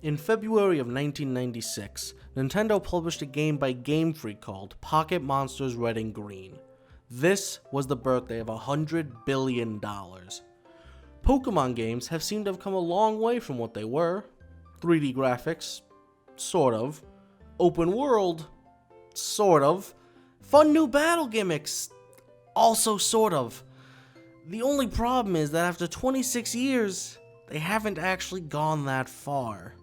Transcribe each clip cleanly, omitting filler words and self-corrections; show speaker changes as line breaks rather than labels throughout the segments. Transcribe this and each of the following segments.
In February of 1996, Nintendo published a game by Game Freak called Pocket Monsters Red and Green. This was the birthday of $100 billion. Pokemon games have seemed to have come a long way from what they were. 3D graphics, sort of. Open world, sort of. Fun new battle gimmicks, also sort of. The only problem is that after 26 years, they haven't actually gone that far.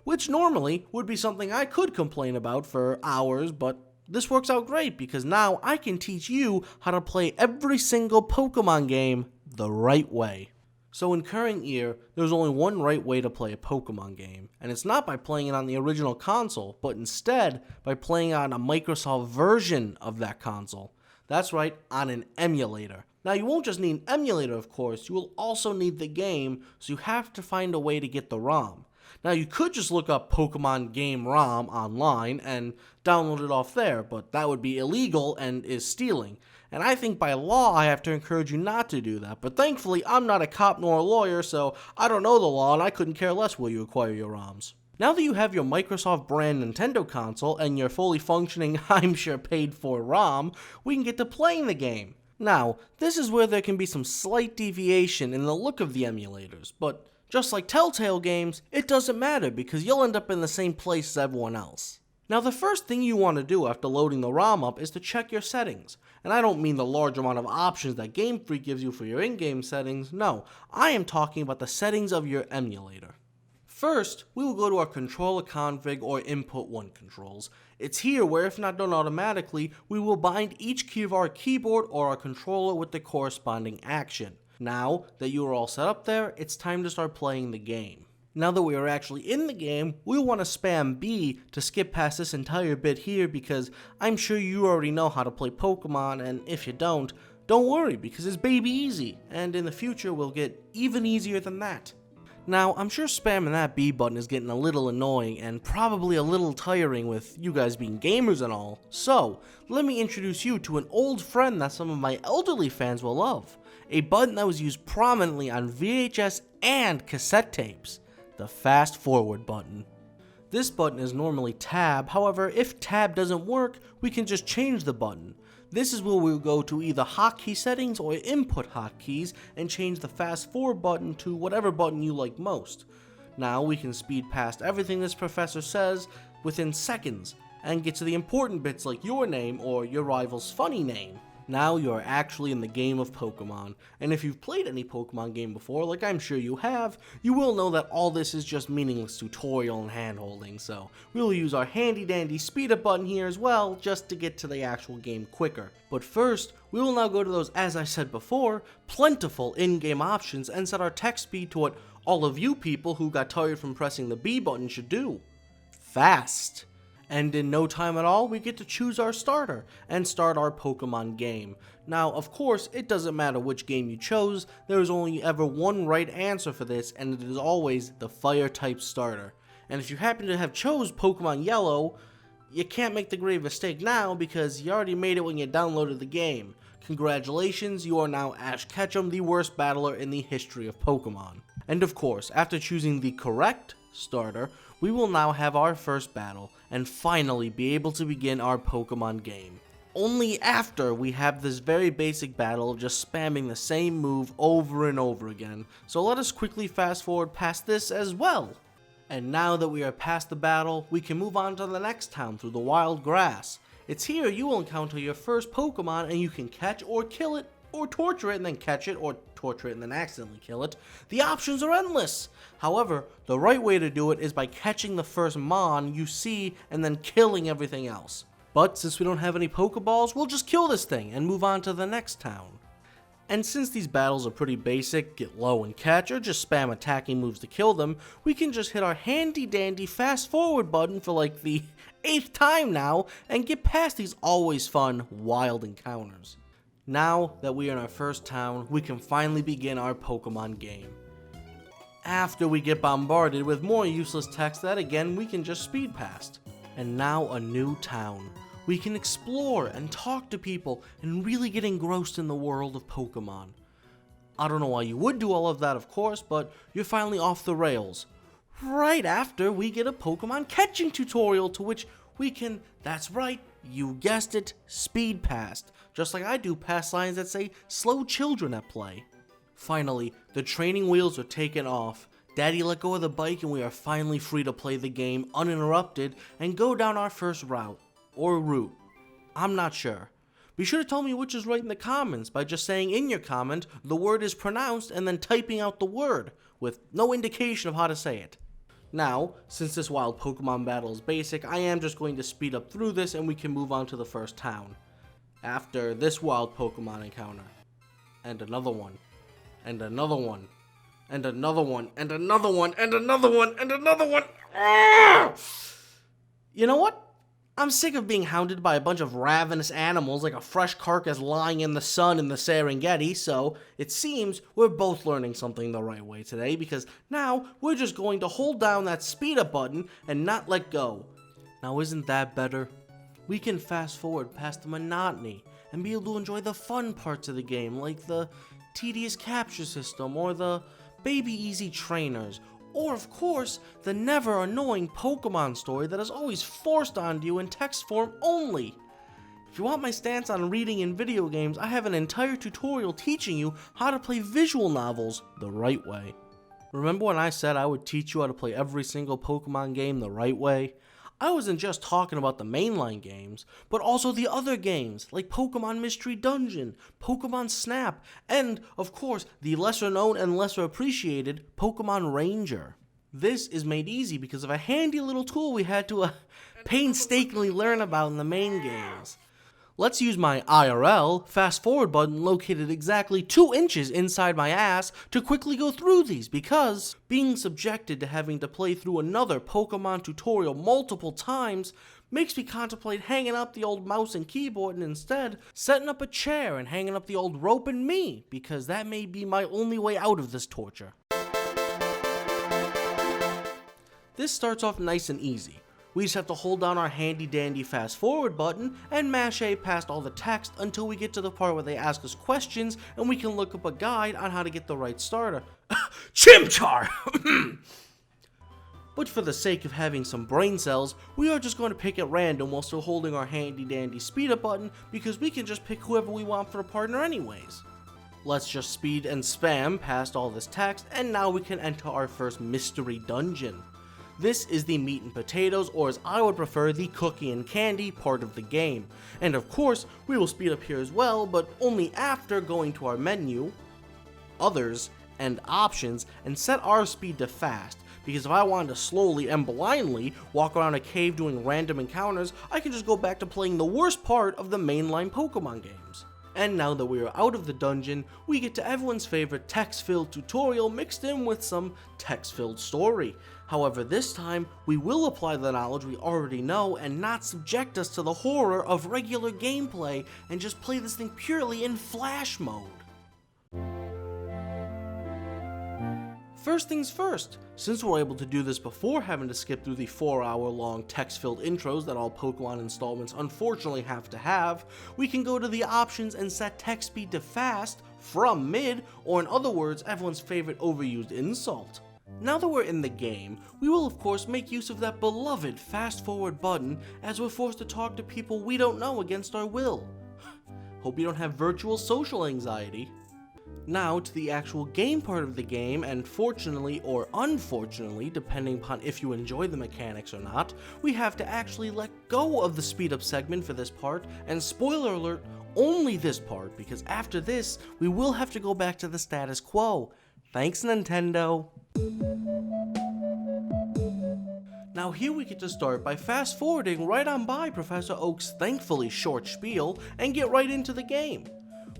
Which normally would be something I could complain about for hours, but this works out great because now I can teach you how to play every single Pokemon game the right way. So in current year, there's only one right way to play a Pokemon game, and it's not by playing it on the original console, but instead by playing on a Microsoft version of that console. That's right, on an emulator. Now you won't just need an emulator, of course, you will also need the game, so you have to find a way to get the ROM. Now you could just look up Pokemon Game ROM online and download it off there, but that would be illegal and is stealing. And I think by law I have to encourage you not to do that, but thankfully I'm not a cop nor a lawyer, so I don't know the law and I couldn't care less where you acquire your ROMs. Now that you have your Microsoft brand Nintendo console and your fully functioning, I'm sure paid for ROM, we can get to playing the game. Now, this is where there can be some slight deviation in the look of the emulators, but just like Telltale games, it doesn't matter because you'll end up in the same place as everyone else. Now the first thing you want to do after loading the ROM up is to check your settings. And I don't mean the large amount of options that Game Freak gives you for your in-game settings, no, I am talking about the settings of your emulator. First, we will go to our controller config or input 1 controls. It's here where, if not done automatically, we will bind each key of our keyboard or our controller with the corresponding action. Now that you are all set up there, it's time to start playing the game. Now that we are actually in the game, we'll want to spam B to skip past this entire bit here because I'm sure you already know how to play Pokemon, and if you don't worry because it's baby easy, and in the future will get even easier than that. Now, I'm sure spamming that B button is getting a little annoying and probably a little tiring with you guys being gamers and all, so let me introduce you to an old friend that some of my elderly fans will love. A button that was used prominently on VHS and cassette tapes, the fast forward button. This button is normally tab, however, if tab doesn't work, we can just change the button. This is where we'll go to either hotkey settings or input hotkeys and change the fast forward button to whatever button you like most. Now we can speed past everything this professor says within seconds and get to the important bits like your name or your rival's funny name. Now you're actually in the game of Pokemon, and if you've played any Pokemon game before, like I'm sure you have, you will know that all this is just meaningless tutorial and hand-holding, so we'll use our handy-dandy speed-up button here as well, just to get to the actual game quicker. But first, we will now go to those, as I said before, plentiful in-game options and set our text speed to what all of you people who got tired from pressing the B button should do. Fast. And in no time at all, we get to choose our starter and start our Pokemon game. Now, of course, it doesn't matter which game you chose, there is only ever one right answer for this, and it is always the Fire-type starter. And if you happen to have chose Pokemon Yellow, you can't make the grave mistake now because you already made it when you downloaded the game. Congratulations, you are now Ash Ketchum, the worst battler in the history of Pokemon. And of course, after choosing the correct starter, we will now have our first battle and finally be able to begin our Pokemon game. Only after we have this very basic battle of just spamming the same move over and over again. So let us quickly fast forward past this as well. And now that we are past the battle, we can move on to the next town through the wild grass. It's here you will encounter your first Pokemon and you can catch or kill it, or torture it and then catch it, or torture it and then accidentally kill it. The options are endless. However, the right way to do it is by catching the first Mon you see and then killing everything else. But since we don't have any Pokeballs, we'll just kill this thing and move on to the next town. And since these battles are pretty basic, get low and catch, or just spam attacking moves to kill them, we can just hit our handy dandy fast forward button for like the 8th time now and get past these always fun, wild encounters. Now that we are in our first town, we can finally begin our Pokemon game. After we get bombarded with more useless text that again we can just speed past. And now a new town. We can explore and talk to people and really get engrossed in the world of Pokemon. I don't know why you would do all of that, of course, but you're finally off the rails. right after we get a Pokemon catching tutorial to which we can, that's right, you guessed it, speed past, just like I do past signs that say slow children at play. Finally, the training wheels are taken off, Daddy let go of the bike and we are finally free to play the game uninterrupted and go down our first route, or route. I'm not sure. Be sure to tell me which is right in the comments by just saying in your comment the word is pronounced and then typing out the word with no indication of how to say it. Now, since this wild Pokemon battle is basic, I am just going to speed up through this and we can move on to the first town. After this wild Pokemon encounter. And another one. And another one. And another one. And another one. And another one. And another one. Ah! You know what? I'm sick of being hounded by a bunch of ravenous animals like a fresh carcass lying in the sun in the Serengeti, so it seems we're both learning something the right way today because now we're just going to hold down that speed up button and not let go. Now isn't that better? We can fast forward past the monotony and be able to enjoy the fun parts of the game like the tedious capture system or the baby easy trainers. Or, of course, the never annoying Pokemon story that is always forced onto you in text form only. If you want my stance on reading in video games, I have an entire tutorial teaching you how to play visual novels the right way. Remember when I said I would teach you how to play every single Pokemon game the right way? I wasn't just talking about the mainline games, but also the other games like Pokemon Mystery Dungeon, Pokemon Snap, and, of course, the lesser known and lesser appreciated Pokemon Ranger. This is made easy because of a handy little tool we had to painstakingly learn about in the main games. Let's use my IRL fast forward button located exactly 2 inches inside my ass to quickly go through these because being subjected to having to play through another Pokemon tutorial multiple times makes me contemplate hanging up the old mouse and keyboard and instead setting up a chair and hanging up the old rope and me because that may be my only way out of this torture. This starts off nice and easy. We just have to hold down our handy dandy fast forward button and mash A past all the text until we get to the part where they ask us questions and we can look up a guide on how to get the right starter. Chimchar! But for the sake of having some brain cells, we are just going to pick at random while still holding our handy dandy speed up button because we can just pick whoever we want for a partner anyways. Let's just speed and spam past all this text and now we can enter our first mystery dungeon. This is the meat and potatoes, or as I would prefer, the cookie and candy part of the game. And of course, we will speed up here as well, but only after going to our menu, others, and options, and set our speed to fast. Because if I wanted to slowly and blindly walk around a cave doing random encounters, I can just go back to playing the worst part of the mainline Pokemon games. And now that we are out of the dungeon, we get to everyone's favorite text-filled tutorial mixed in with some text-filled story. However, this time, we will apply the knowledge we already know and not subject us to the horror of regular gameplay and just play this thing purely in flash mode. First things first, since we're able to do this before having to skip through the 4-hour-long text-filled intros that all Pokemon installments unfortunately have to have, we can go to the options and set text speed to fast from mid, or in other words, everyone's favorite overused insult. Now that we're in the game, we will of course make use of that beloved fast forward button as we're forced to talk to people we don't know against our will. Hope you don't have virtual social anxiety. Now to the actual game part of the game, and fortunately or unfortunately, depending upon if you enjoy the mechanics or not, we have to actually let go of the speed up segment for this part, and spoiler alert, only this part, because after this, we will have to go back to the status quo. Thanks, Nintendo. Now here we get to start by fast forwarding right on by Professor Oak's thankfully short spiel and get right into the game.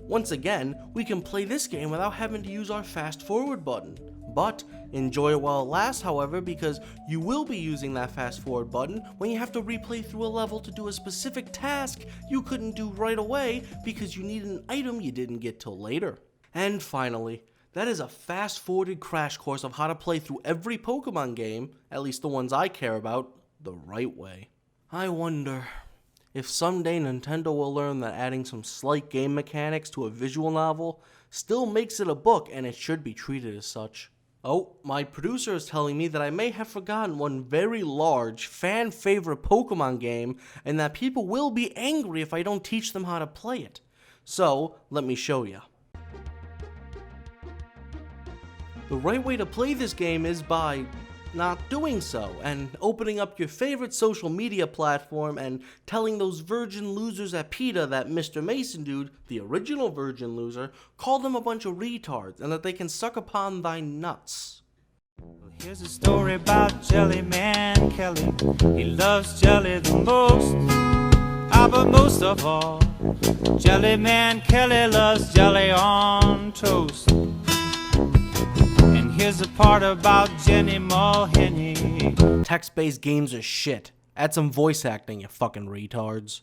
Once again, we can play this game without having to use our fast forward button. But enjoy it while it lasts, however, because you will be using that fast forward button when you have to replay through a level to do a specific task you couldn't do right away because you needed an item you didn't get till later. And finally, that is a fast-forwarded crash course of how to play through every Pokemon game, at least the ones I care about, the right way. I wonder if someday Nintendo will learn that adding some slight game mechanics to a visual novel still makes it a book and it should be treated as such. Oh, my producer is telling me that I may have forgotten one very large, fan-favorite Pokemon game, and that people will be angry if I don't teach them how to play it. So, let me show you. The right way to play this game is by not doing so, and opening up your favorite social media platform and telling those virgin losers at Peta that Mrmasondude, the original virgin loser, called them a bunch of retards and that they can suck upon thy nuts.
Here's a story about Jelly Man Kelly. He loves jelly the most. But most of all, Jelly Man Kelly loves jelly on toast. And here's a part about Jenny Mulhenny.
Text-based games are shit. Add some voice acting, you fucking retards.